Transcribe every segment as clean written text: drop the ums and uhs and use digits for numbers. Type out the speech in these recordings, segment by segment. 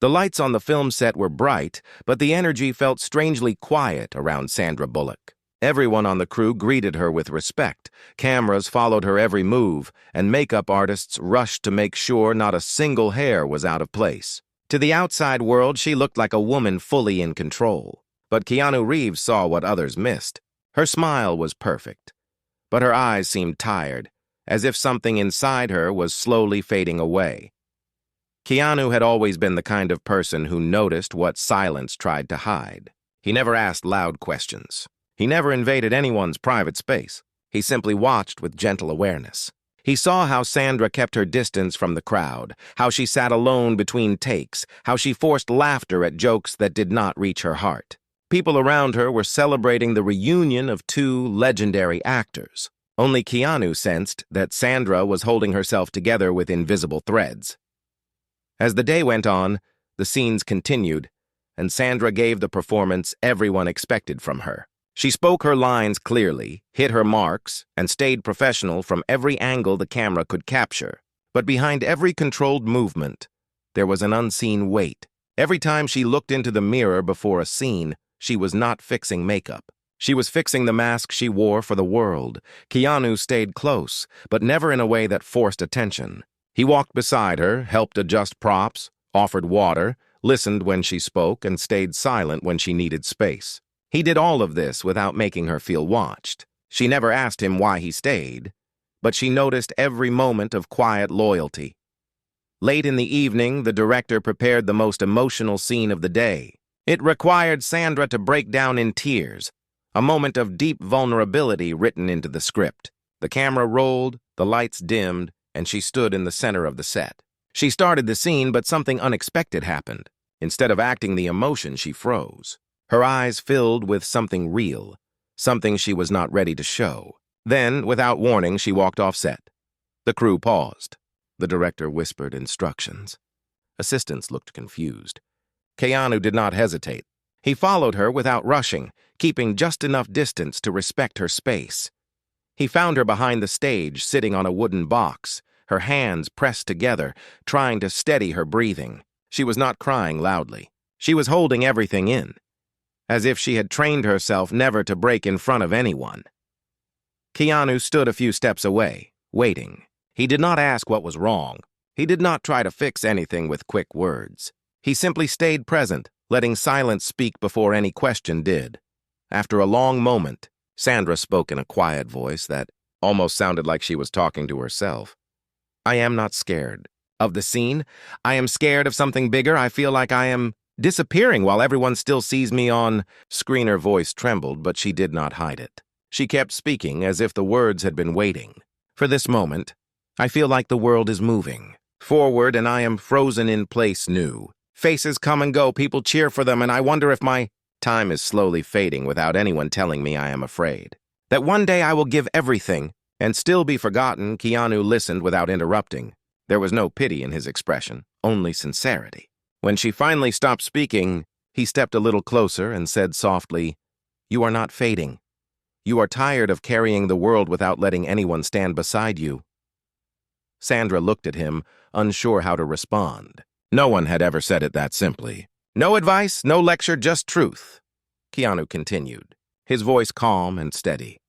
The lights on the film set were bright, but the energy felt strangely quiet around Sandra Bullock. Everyone on the crew greeted her with respect. Cameras followed her every move, and makeup artists rushed to make sure not a single hair was out of place. To the outside world, she looked like a woman fully in control. But Keanu Reeves saw what others missed. Her smile was perfect, but her eyes seemed tired, as if something inside her was slowly fading away. Keanu had always been the kind of person who noticed what silence tried to hide. He never asked loud questions. He never invaded anyone's private space. He simply watched with gentle awareness. He saw how Sandra kept her distance from the crowd, how she sat alone between takes, how she forced laughter at jokes that did not reach her heart. People around her were celebrating the reunion of two legendary actors. Only Keanu sensed that Sandra was holding herself together with invisible threads. As the day went on, the scenes continued, and Sandra gave the performance everyone expected from her. She spoke her lines clearly, hit her marks, and stayed professional from every angle the camera could capture. But behind every controlled movement, there was an unseen weight. Every time she looked into the mirror before a scene, she was not fixing makeup. She was fixing the mask she wore for the world. Keanu stayed close, but never in a way that forced attention. He walked beside her, helped adjust props, offered water, listened when she spoke, and stayed silent when she needed space. He did all of this without making her feel watched. She never asked him why he stayed, but she noticed every moment of quiet loyalty. Late in the evening, the director prepared the most emotional scene of the day. It required Sandra to break down in tears, a moment of deep vulnerability written into the script. The camera rolled, the lights dimmed, and she stood in the center of the set. She started the scene, but something unexpected happened. Instead of acting the emotion, she froze. Her eyes filled with something real, something she was not ready to show. Then, without warning, she walked off set. The crew paused. The director whispered instructions. Assistants looked confused. Keanu did not hesitate. He followed her without rushing, keeping just enough distance to respect her space. He found her behind the stage, sitting on a wooden box, her hands pressed together, trying to steady her breathing. She was not crying loudly. She was holding everything in, as if she had trained herself never to break in front of anyone. Keanu stood a few steps away, waiting. He did not ask what was wrong. He did not try to fix anything with quick words. He simply stayed present, letting silence speak before any question did. After a long moment, Sandra spoke in a quiet voice that almost sounded like she was talking to herself. "I am not scared of the scene. I am scared of something bigger. I feel like I am disappearing while everyone still sees me on screen." Her voice trembled, but she did not hide it. She kept speaking as if the words had been waiting. "For this moment, I feel like the world is moving forward and I am frozen in place new. Faces come and go, people cheer for them, and I wonder if my time is slowly fading without anyone telling me I am afraid. That one day I will give everything and still be forgotten." Keanu listened without interrupting. There was no pity in his expression, only sincerity. When she finally stopped speaking, he stepped a little closer and said softly, "You are not fading. You are tired of carrying the world without letting anyone stand beside you." Sandra looked at him, unsure how to respond. No one had ever said it that simply. "No advice, no lecture, just truth." Keanu continued, his voice calm and steady.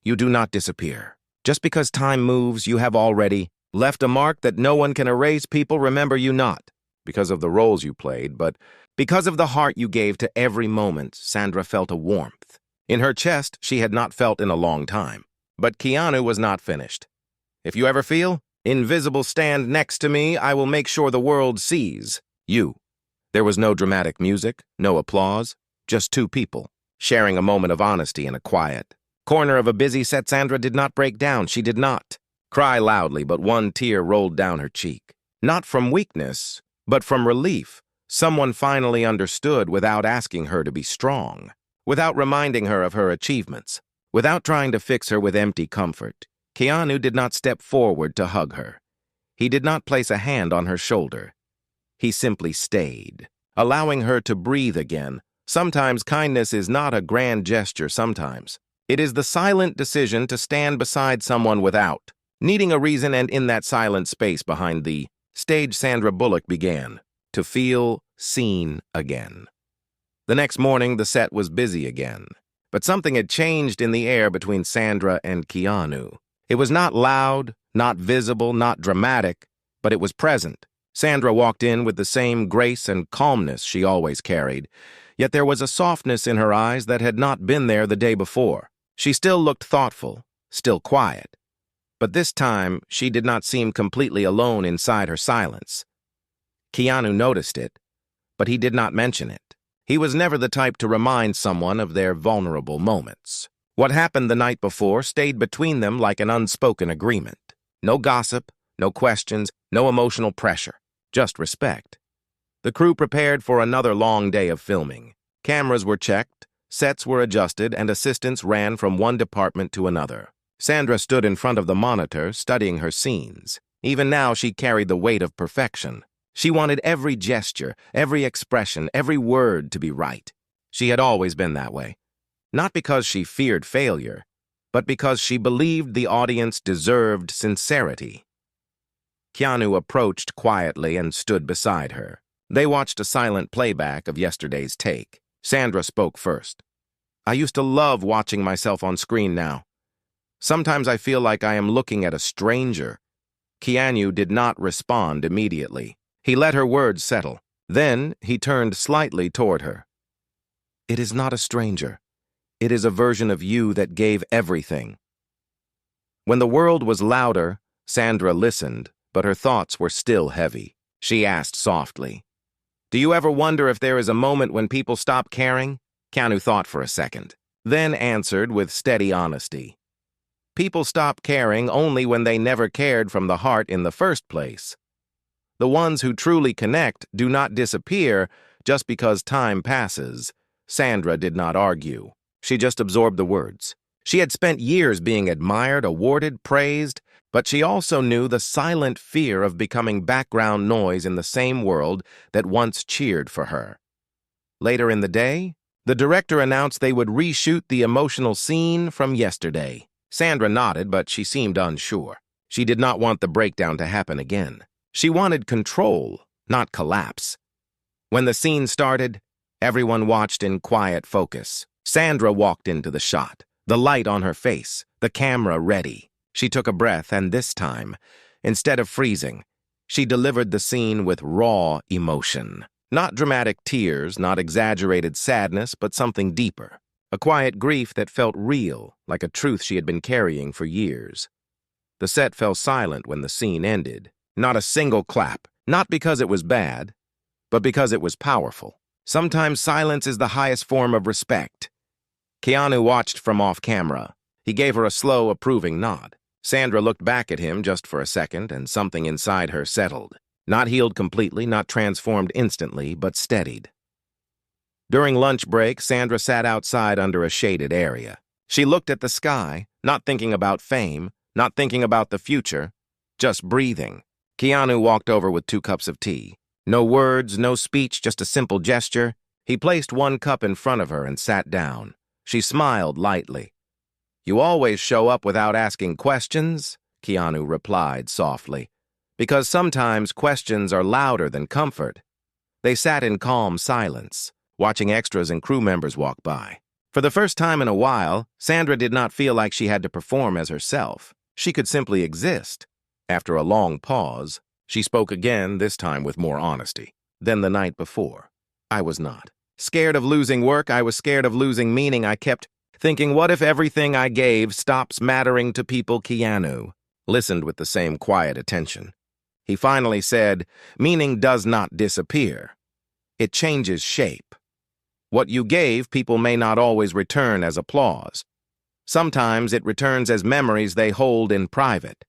"You do not disappear. Just because time moves, you have already left a mark that no one can erase. People remember you not because of the roles you played, but because of the heart you gave to every moment." Sandra felt a warmth in her chest she had not felt in a long time. But Keanu was not finished. "If you ever feel invisible, stand next to me. I will make sure the world sees you." There was no dramatic music, no applause, just two people, sharing a moment of honesty in a quiet corner of a busy set. Sandra did not break down. She did not cry loudly, but one tear rolled down her cheek. Not from weakness, but from relief. Someone finally understood without asking her to be strong, without reminding her of her achievements, without trying to fix her with empty comfort. Keanu did not step forward to hug her. He did not place a hand on her shoulder. He simply stayed, allowing her to breathe again. Sometimes kindness is not a grand gesture. Sometimes it is the silent decision to stand beside someone without needing a reason, and in that silent space behind the stage, Sandra Bullock began to feel seen again. The next morning, the set was busy again, but something had changed in the air between Sandra and Keanu. It was not loud, not visible, not dramatic, but it was present. Sandra walked in with the same grace and calmness she always carried, yet there was a softness in her eyes that had not been there the day before. She still looked thoughtful, still quiet. But this time, she did not seem completely alone inside her silence. Keanu noticed it, but he did not mention it. He was never the type to remind someone of their vulnerable moments. What happened the night before stayed between them like an unspoken agreement. No gossip, no questions, no emotional pressure, just respect. The crew prepared for another long day of filming. Cameras were checked, sets were adjusted, and assistants ran from one department to another. Sandra stood in front of the monitor, studying her scenes. Even now, she carried the weight of perfection. She wanted every gesture, every expression, every word to be right. She had always been that way. Not because she feared failure, but because she believed the audience deserved sincerity. Keanu approached quietly and stood beside her. They watched a silent playback of yesterday's take. Sandra spoke first. "I used to love watching myself on screen now. Sometimes I feel like I am looking at a stranger." Keanu did not respond immediately. He let her words settle. Then he turned slightly toward her. "It is not a stranger. It is a version of you that gave everything." When the world was louder, Sandra listened, but her thoughts were still heavy. She asked softly, "Do you ever wonder if there is a moment when people stop caring?" Keanu thought for a second, then answered with steady honesty. "People stop caring only when they never cared from the heart in the first place. The ones who truly connect do not disappear just because time passes." Sandra did not argue. She just absorbed the words. She had spent years being admired, awarded, praised, but she also knew the silent fear of becoming background noise in the same world that once cheered for her. Later in the day, the director announced they would reshoot the emotional scene from yesterday. Sandra nodded, but she seemed unsure. She did not want the breakdown to happen again. She wanted control, not collapse. When the scene started, everyone watched in quiet focus. Sandra walked into the shot, the light on her face, the camera ready. She took a breath, and this time, instead of freezing, she delivered the scene with raw emotion. Not dramatic tears, not exaggerated sadness, but something deeper. A quiet grief that felt real, like a truth she had been carrying for years. The set fell silent when the scene ended. Not a single clap, not because it was bad, but because it was powerful. Sometimes silence is the highest form of respect. Keanu watched from off camera. He gave her a slow, approving nod. Sandra looked back at him just for a second, and something inside her settled. Not healed completely, not transformed instantly, but steadied. During lunch break, Sandra sat outside under a shaded area. She looked at the sky, not thinking about fame, not thinking about the future, just breathing. Keanu walked over with 2 cups of tea. No words, no speech, just a simple gesture. He placed 1 cup in front of her and sat down. She smiled lightly. "You always show up without asking questions," Keanu replied softly, "because sometimes questions are louder than comfort." They sat in calm silence, watching extras and crew members walk by. For the first time in a while, Sandra did not feel like she had to perform as herself. She could simply exist. After a long pause, she spoke again, this time with more honesty than the night before. "I was not scared of losing work. I was scared of losing meaning. I kept thinking, what if everything I gave stops mattering to people?" Keanu listened with the same quiet attention. He finally said, "Meaning does not disappear. It changes shape. What you gave, people may not always return as applause. Sometimes it returns as memories they hold in private."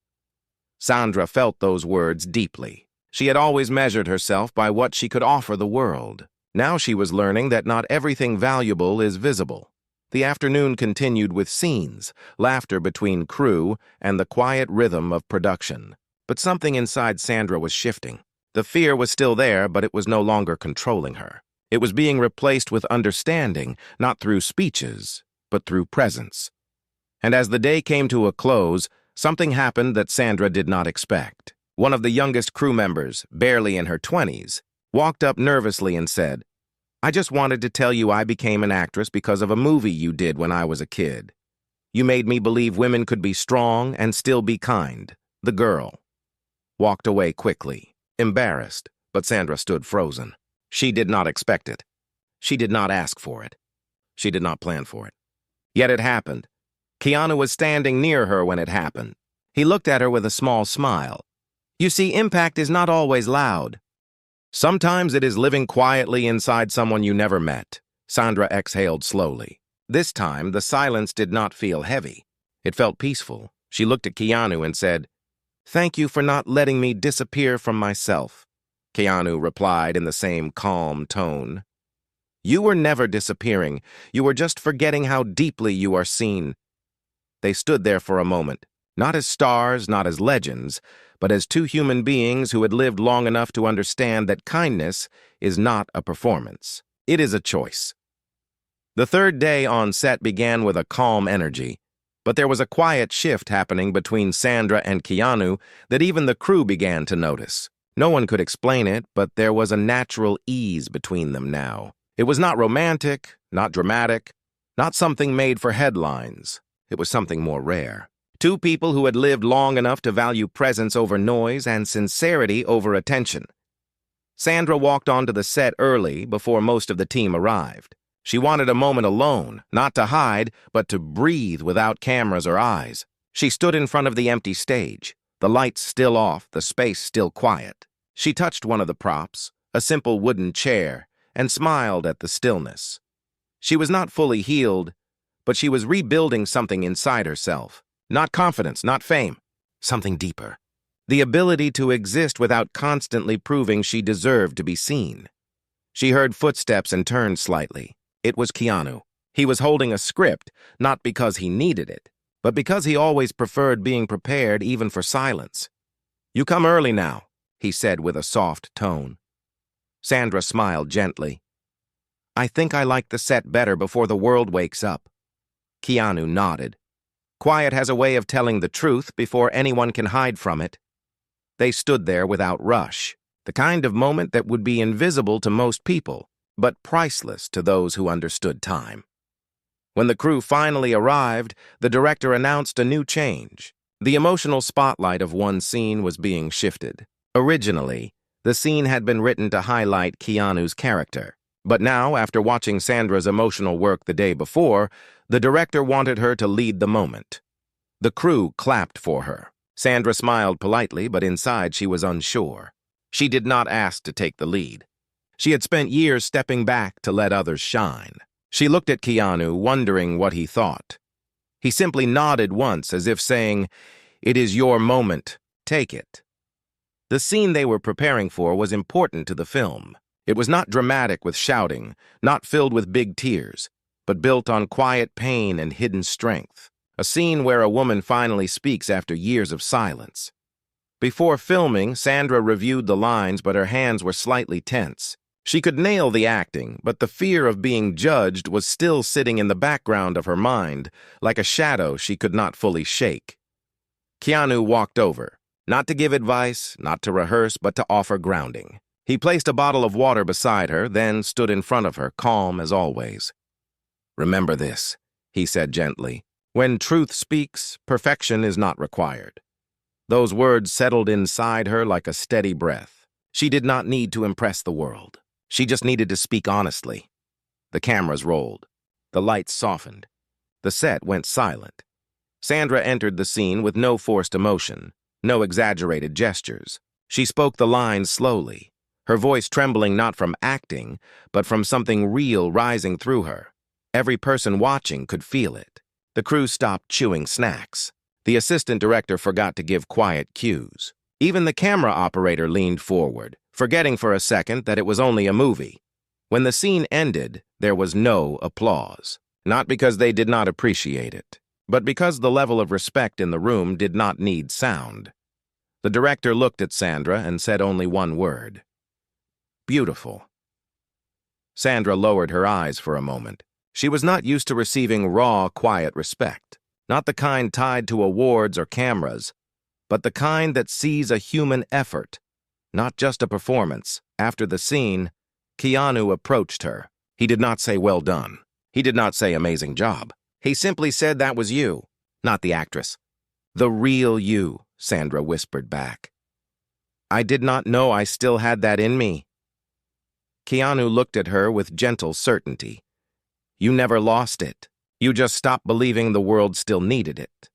Sandra felt those words deeply. She had always measured herself by what she could offer the world. Now she was learning that not everything valuable is visible. The afternoon continued with scenes, laughter between crew, and the quiet rhythm of production. But something inside Sandra was shifting. The fear was still there, but it was no longer controlling her. It was being replaced with understanding, not through speeches, but through presence. And as the day came to a close, something happened that Sandra did not expect. One of the youngest crew members, barely in her 20s, walked up nervously and said, "I just wanted to tell you I became an actress because of a movie you did when I was a kid. You made me believe women could be strong and still be kind." The girl walked away quickly, embarrassed, but Sandra stood frozen. She did not expect it. She did not ask for it. She did not plan for it. Yet it happened. Keanu was standing near her when it happened. He looked at her with a small smile. You see, impact is not always loud. Sometimes it is living quietly inside someone you never met. Sandra exhaled slowly. This time, the silence did not feel heavy. It felt peaceful. She looked at Keanu and said, "Thank you for not letting me disappear from myself." Keanu replied in the same calm tone. "You were never disappearing. You were just forgetting how deeply you are seen." They stood there for a moment, not as stars, not as legends, but as two human beings who had lived long enough to understand that kindness is not a performance. It is a choice. The third day on set began with a calm energy, but there was a quiet shift happening between Sandra and Keanu that even the crew began to notice. No one could explain it, but there was a natural ease between them now. It was not romantic, not dramatic, not something made for headlines. It was something more rare. Two people who had lived long enough to value presence over noise and sincerity over attention. Sandra walked onto the set early before most of the team arrived. She wanted a moment alone, not to hide, but to breathe without cameras or eyes. She stood in front of the empty stage, the lights still off, the space still quiet. She touched one of the props, a simple wooden chair, and smiled at the stillness. She was not fully healed, but she was rebuilding something inside herself. Not confidence, not fame, something deeper. The ability to exist without constantly proving she deserved to be seen. She heard footsteps and turned slightly. It was Keanu. He was holding a script, not because he needed it, but because he always preferred being prepared even for silence. "You come early now," he said with a soft tone. Sandra smiled gently. "I think I like the set better before the world wakes up." Keanu nodded. Quiet has a way of telling the truth before anyone can hide from it. They stood there without rush, the kind of moment that would be invisible to most people, but priceless to those who understood time. When the crew finally arrived, the director announced a new change. The emotional spotlight of one scene was being shifted. Originally, the scene had been written to highlight Keanu's character. But now, after watching Sandra's emotional work the day before, the director wanted her to lead the moment. The crew clapped for her. Sandra smiled politely, but inside she was unsure. She did not ask to take the lead. She had spent years stepping back to let others shine. She looked at Keanu, wondering what he thought. He simply nodded once, as if saying, "It is your moment. Take it." The scene they were preparing for was important to the film. It was not dramatic with shouting, not filled with big tears, but built on quiet pain and hidden strength. A scene where a woman finally speaks after years of silence. Before filming, Sandra reviewed the lines, but her hands were slightly tense. She could nail the acting, but the fear of being judged was still sitting in the background of her mind, like a shadow she could not fully shake. Keanu walked over, not to give advice, not to rehearse, but to offer grounding. He placed a bottle of water beside her, then stood in front of her, calm as always. "Remember this," he said gently. "When truth speaks, perfection is not required." Those words settled inside her like a steady breath. She did not need to impress the world. She just needed to speak honestly. The cameras rolled. The lights softened. The set went silent. Sandra entered the scene with no forced emotion, no exaggerated gestures. She spoke the lines slowly, her voice trembling not from acting, but from something real rising through her. Every person watching could feel it. The crew stopped chewing snacks. The assistant director forgot to give quiet cues. Even the camera operator leaned forward, forgetting for a second that it was only a movie. When the scene ended, there was no applause. Not because they did not appreciate it, but because the level of respect in the room did not need sound. The director looked at Sandra and said only one word. "Beautiful." Sandra lowered her eyes for a moment. She was not used to receiving raw, quiet respect. Not the kind tied to awards or cameras, but the kind that sees a human effort, not just a performance. After the scene, Keanu approached her. He did not say well done. He did not say amazing job. He simply said that was you, not the actress. The real you, Sandra whispered back. I did not know I still had that in me. Keanu looked at her with gentle certainty. You never lost it. You just stopped believing the world still needed it.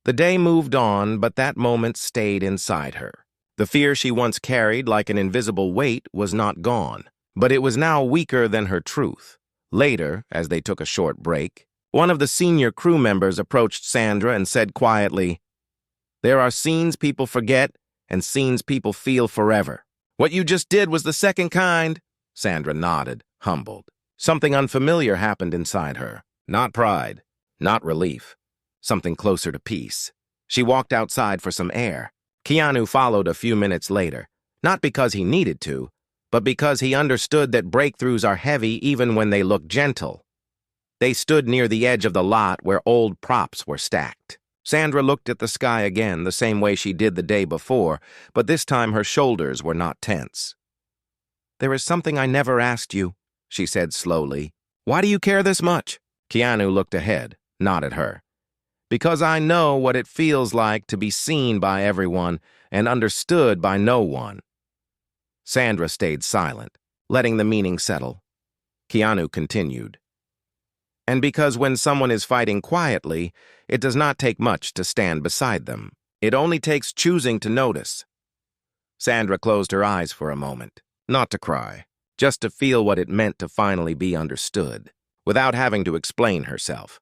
The day moved on, but that moment stayed inside her. The fear she once carried like an invisible weight was not gone, but it was now weaker than her truth. Later, as they took a short break, one of the senior crew members approached Sandra and said quietly, There are scenes people forget and scenes people feel forever. What you just did was the second kind. Sandra nodded, humbled. Something unfamiliar happened inside her. Not pride, not relief. Something closer to peace. She walked outside for some air. Keanu followed a few minutes later, not because he needed to, but because he understood that breakthroughs are heavy even when they look gentle. They stood near the edge of the lot where old props were stacked. Sandra looked at the sky again the same way she did the day before, but this time her shoulders were not tense. There is something I never asked you, she said slowly. Why do you care this much? Keanu looked ahead, not at her. Because I know what it feels like to be seen by everyone and understood by no one. Sandra stayed silent, letting the meaning settle. Keanu continued. And because when someone is fighting quietly, it does not take much to stand beside them. It only takes choosing to notice. Sandra closed her eyes for a moment, not to cry, just to feel what it meant to finally be understood, without having to explain herself.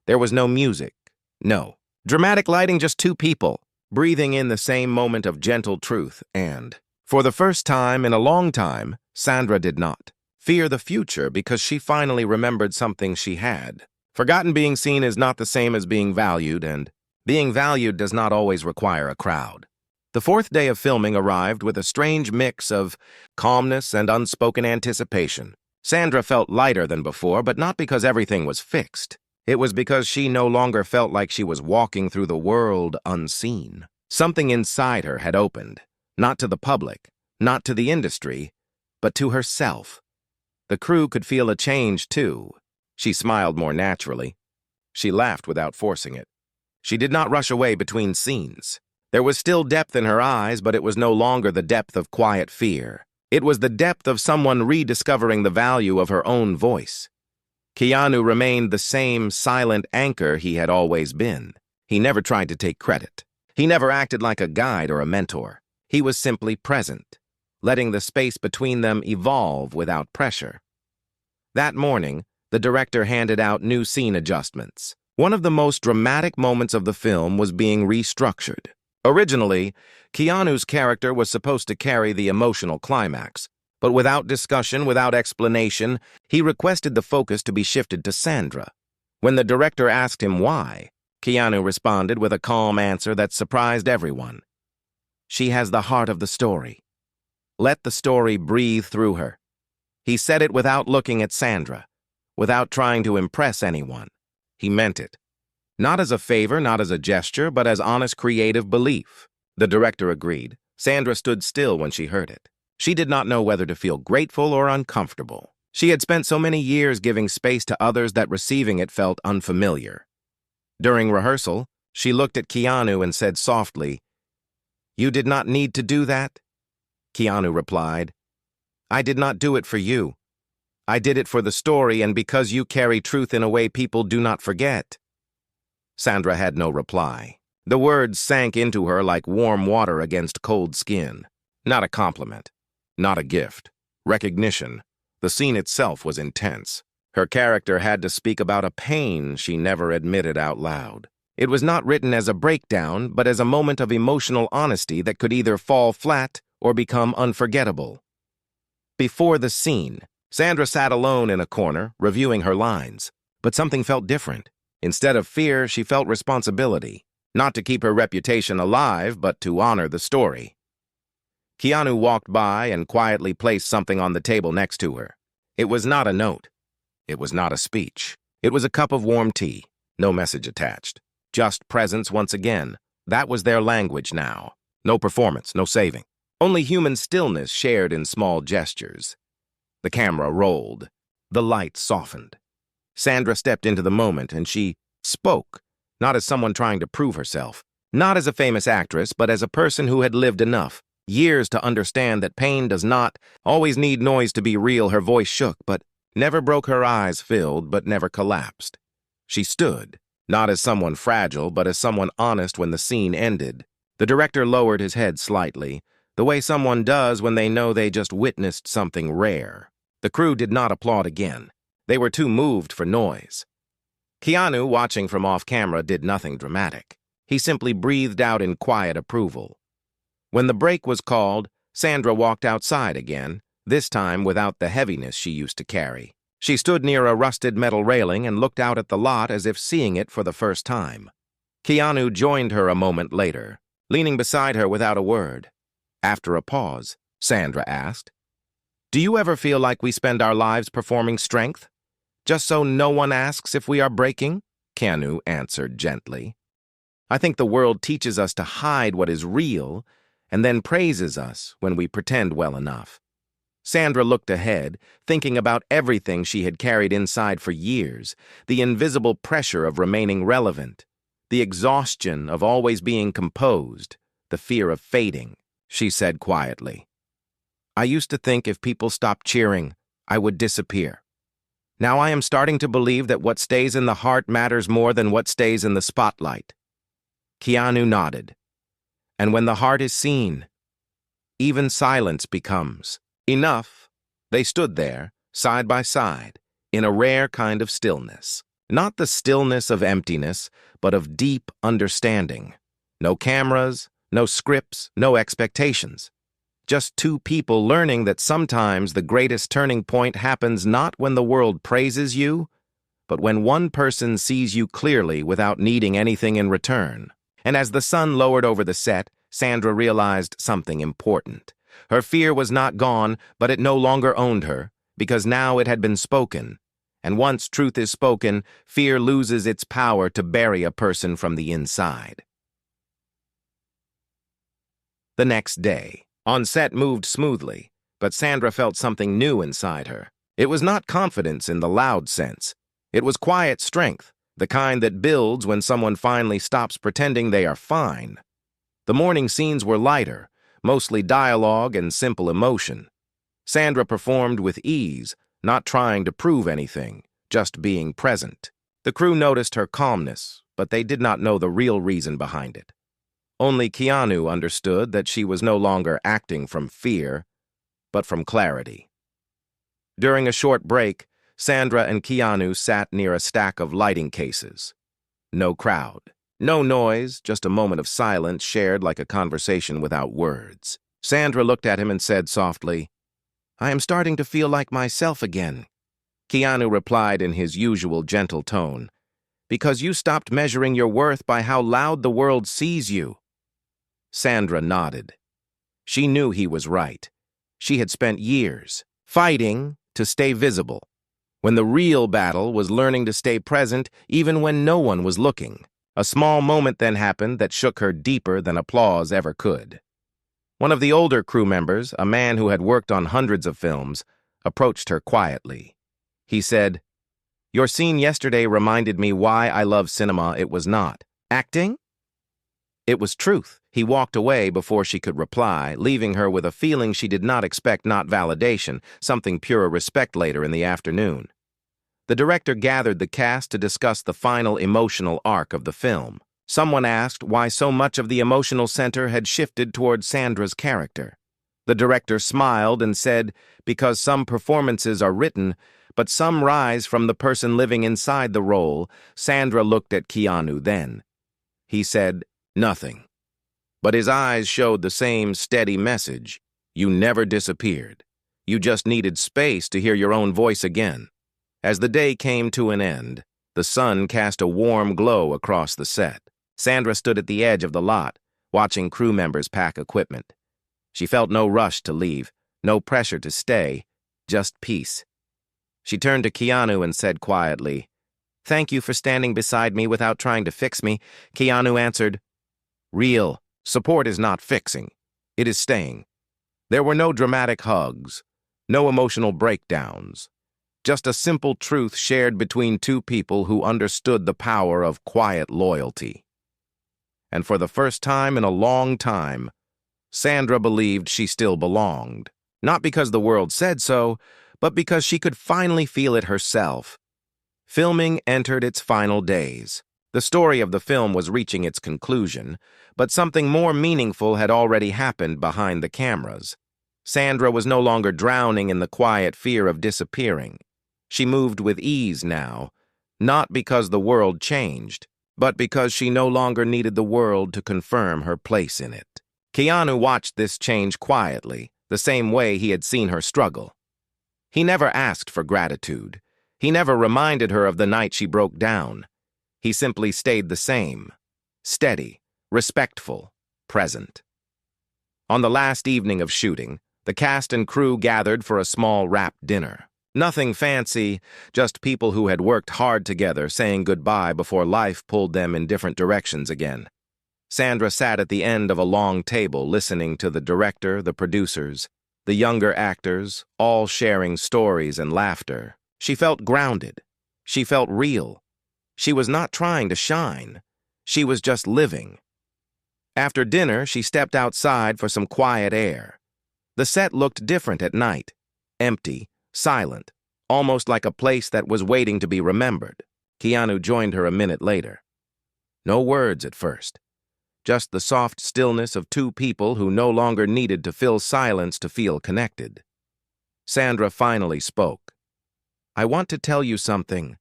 There was no music, no dramatic lighting, just two people, breathing in the same moment of gentle truth, and, for the first time in a long time, Sandra did not fear the future because she finally remembered something she had. Forgotten being seen is not the same as being valued, and being valued does not always require a crowd. The fourth day of filming arrived with a strange mix of calmness and unspoken anticipation. Sandra felt lighter than before, but not because everything was fixed. It was because she no longer felt like she was walking through the world unseen. Something inside her had opened, not to the public, not to the industry, but to herself. The crew could feel a change, too. She smiled more naturally. She laughed without forcing it. She did not rush away between scenes. There was still depth in her eyes, but it was no longer the depth of quiet fear. It was the depth of someone rediscovering the value of her own voice. Keanu remained the same silent anchor he had always been. He never tried to take credit. He never acted like a guide or a mentor. He was simply present, letting the space between them evolve without pressure. That morning, the director handed out new scene adjustments. One of the most dramatic moments of the film was being restructured. Originally, Keanu's character was supposed to carry the emotional climax, but without discussion, without explanation, he requested the focus to be shifted to Sandra. When the director asked him why, Keanu responded with a calm answer that surprised everyone. She has the heart of the story. Let the story breathe through her. He said it without looking at Sandra, without trying to impress anyone. He meant it. Not as a favor, not as a gesture, but as honest creative belief. The director agreed. Sandra stood still when she heard it. She did not know whether to feel grateful or uncomfortable. She had spent so many years giving space to others that receiving it felt unfamiliar. During rehearsal, she looked at Keanu and said softly, "You did not need to do that?" Keanu replied, "I did not do it for you. I did it for the story and because you carry truth in a way people do not forget." Sandra had no reply. The words sank into her like warm water against cold skin. Not a compliment. Not a gift. Recognition. The scene itself was intense. Her character had to speak about a pain she never admitted out loud. It was not written as a breakdown, but as a moment of emotional honesty that could either fall flat or become unforgettable. Before the scene, Sandra sat alone in a corner, reviewing her lines. But something felt different. Instead of fear, she felt responsibility. Not to keep her reputation alive, but to honor the story. Keanu walked by and quietly placed something on the table next to her. It was not a note. It was not a speech. It was a cup of warm tea. No message attached. Just presence once again. That was their language now. No performance, no saving. only human stillness shared in small gestures. The camera rolled. The light softened. Sandra stepped into the moment and she spoke, not as someone trying to prove herself, not as a famous actress, but as a person who had lived enough, years to understand that pain does not always need noise to be real. Her voice shook, but never broke. Her eyes filled, but never collapsed. She stood, not as someone fragile, but as someone honest when the scene ended. The director lowered his head slightly, the way someone does when they know they just witnessed something rare. The crew did not applaud again. They were too moved for noise. Keanu, watching from off-camera, did nothing dramatic. He simply breathed out in quiet approval. When the break was called, Sandra walked outside again, this time without the heaviness she used to carry. She stood near a rusted metal railing and looked out at the lot as if seeing it for the first time. Keanu joined her a moment later, leaning beside her without a word. After a pause, Sandra asked, "Do you ever feel like we spend our lives performing strength? Just so no one asks if we are breaking?" Keanu answered gently. "I think the world teaches us to hide what is real and then praises us when we pretend well enough." Sandra looked ahead, thinking about everything she had carried inside for years, the invisible pressure of remaining relevant, the exhaustion of always being composed, the fear of fading. She said quietly, "I used to think if people stopped cheering, I would disappear. Now I am starting to believe that what stays in the heart matters more than what stays in the spotlight." Keanu nodded. "And when the heart is seen, even silence becomes enough." They stood there, side by side, in a rare kind of stillness. Not the stillness of emptiness, but of deep understanding. No cameras, no scripts, no expectations. Just two people learning that sometimes the greatest turning point happens not when the world praises you, but when one person sees you clearly without needing anything in return. And as the sun lowered over the set, Sandra realized something important. Her fear was not gone, but it no longer owned her, because now it had been spoken. And once truth is spoken, fear loses its power to bury a person from the inside. The next day, on set moved smoothly, but Sandra felt something new inside her. It was not confidence in the loud sense. It was quiet strength, the kind that builds when someone finally stops pretending they are fine. The morning scenes were lighter, mostly dialogue and simple emotion. Sandra performed with ease, not trying to prove anything, just being present. The crew noticed her calmness, but they did not know the real reason behind it. Only Keanu understood that she was no longer acting from fear, but from clarity. During a short break, Sandra and Keanu sat near a stack of lighting cases. No crowd, no noise, just a moment of silence shared like a conversation without words. Sandra looked at him and said softly, "I am starting to feel like myself again." Keanu replied in his usual gentle tone, "Because you stopped measuring your worth by how loud the world sees you." Sandra nodded. She knew he was right. She had spent years fighting to stay visible, when the real battle was learning to stay present even when no one was looking. A small moment then happened that shook her deeper than applause ever could. One of the older crew members, a man who had worked on hundreds of films, approached her quietly. He said, "Your scene yesterday reminded me why I love cinema. It was not acting. It was truth." He walked away before she could reply, leaving her with a feeling she did not expect, not validation, something pure respect. Later in the afternoon, the director gathered the cast to discuss the final emotional arc of the film. Someone asked why so much of the emotional center had shifted toward Sandra's character. The director smiled and said, "Because some performances are written, but some rise from the person living inside the role." Sandra looked at Keanu then. He said, "Nothing." But his eyes showed the same steady message. You never disappeared. You just needed space to hear your own voice again. As the day came to an end, the sun cast a warm glow across the set. Sandra stood at the edge of the lot, watching crew members pack equipment. She felt no rush to leave, no pressure to stay, just peace. She turned to Keanu and said quietly, "Thank you for standing beside me without trying to fix me." Keanu answered, "Real support is not fixing. It is staying. There were no dramatic hugs, no emotional breakdowns, just a simple truth shared between two people who understood the power of quiet loyalty. And for the first time in a long time, Sandra believed she still belonged, not because the world said so, but because she could finally feel it herself. Filming entered its final days. The story of the film was reaching its conclusion, but something more meaningful had already happened behind the cameras. Sandra was no longer drowning in the quiet fear of disappearing. She moved with ease now, not because the world changed, but because she no longer needed the world to confirm her place in it. Keanu watched this change quietly, the same way he had seen her struggle. He never asked for gratitude. He never reminded her of the night she broke down. He simply stayed the same, steady, respectful, present. On the last evening of shooting, the cast and crew gathered for a small wrap dinner. Nothing fancy, just people who had worked hard together saying goodbye before life pulled them in different directions again. Sandra sat at the end of a long table listening to the director, the producers, the younger actors, all sharing stories and laughter. She felt grounded. She felt real. She was not trying to shine. She was just living. After dinner, she stepped outside for some quiet air. The set looked different at night, empty, silent, almost like a place that was waiting to be remembered. Keanu joined her a minute later. No words at first. Just the soft stillness of two people who no longer needed to fill silence to feel connected. Sandra finally spoke. "I want to tell you something.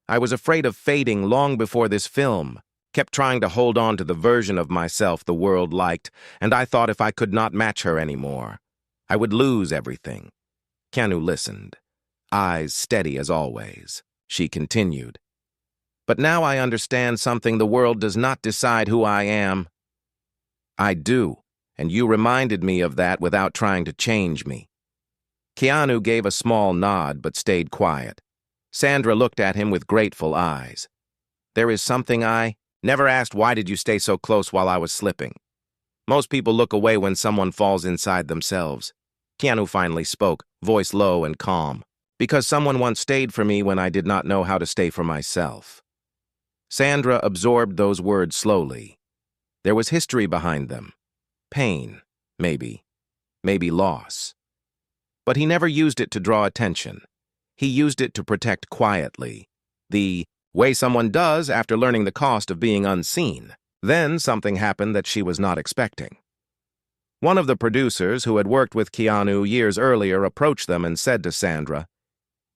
I was afraid of fading long before this film, kept trying to hold on to the version of myself the world liked, and I thought if I could not match her anymore, I would lose everything." Keanu listened, eyes steady as always. She continued. "But now I understand something. The world does not decide who I am. I do, and you reminded me of that without trying to change me." Keanu gave a small nod but stayed quiet. Sandra looked at him with grateful eyes. "There is something I never asked. Why did you stay so close while I was slipping? Most people look away when someone falls inside themselves." Keanu finally spoke, voice low and calm. "Because someone once stayed for me when I did not know how to stay for myself." Sandra absorbed those words slowly. There was history behind them. Pain, maybe loss. But he never used it to draw attention. He used it to protect quietly, the way someone does after learning the cost of being unseen. Then something happened that she was not expecting. One of the producers who had worked with Keanu years earlier approached them and said to Sandra,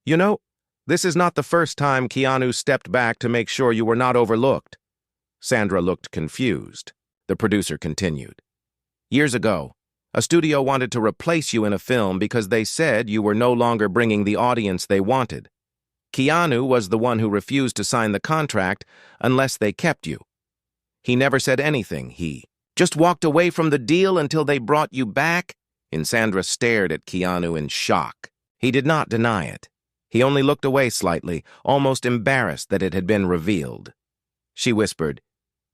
"You know, this is not the first time Keanu stepped back to make sure you were not overlooked." Sandra looked confused. The producer continued. "Years ago, a studio wanted to replace you in a film because they said you were no longer bringing the audience they wanted. Keanu was the one who refused to sign the contract unless they kept you. He never said anything. He just walked away from the deal until they brought you back." And Sandra stared at Keanu in shock. He did not deny it. He only looked away slightly, almost embarrassed that it had been revealed. She whispered,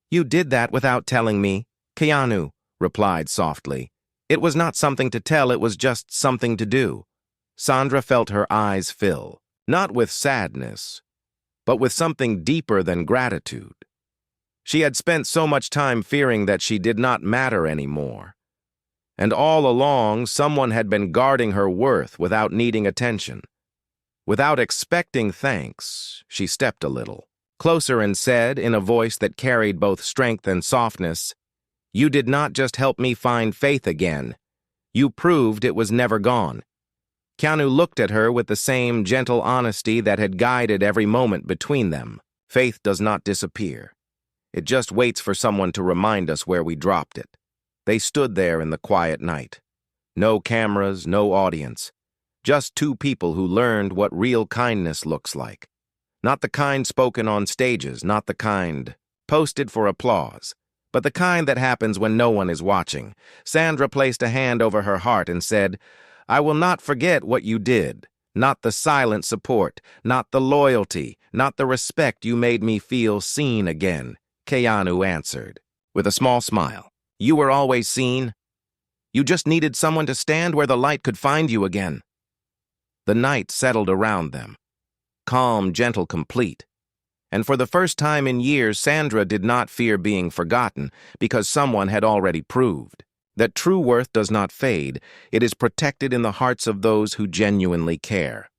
"You did that without telling me." Keanu replied softly, "It was not something to tell, it was just something to do." Sandra felt her eyes fill, not with sadness, but with something deeper than gratitude. She had spent so much time fearing that she did not matter anymore. And all along, someone had been guarding her worth without needing attention. Without expecting thanks, she stepped a little, closer and said, in a voice that carried both strength and softness, "You did not just help me find faith again. You proved it was never gone." Keanu looked at her with the same gentle honesty that had guided every moment between them. Faith does not disappear. It just waits for someone to remind us where we dropped it. They stood there in the quiet night. No cameras, no audience. Just two people who learned what real kindness looks like. Not the kind spoken on stages, not the kind posted for applause, but the kind that happens when no one is watching. Sandra placed a hand over her heart and said, "I will not forget what you did. Not the silent support, not the loyalty, not the respect you made me feel seen again." Keanu answered, with a small smile. "You were always seen." You just needed someone to stand where the light could find you again. The night settled around them, calm, gentle, complete. And for the first time in years, Sandra did not fear being forgotten because someone had already proved that true worth does not fade. It is protected in the hearts of those who genuinely care.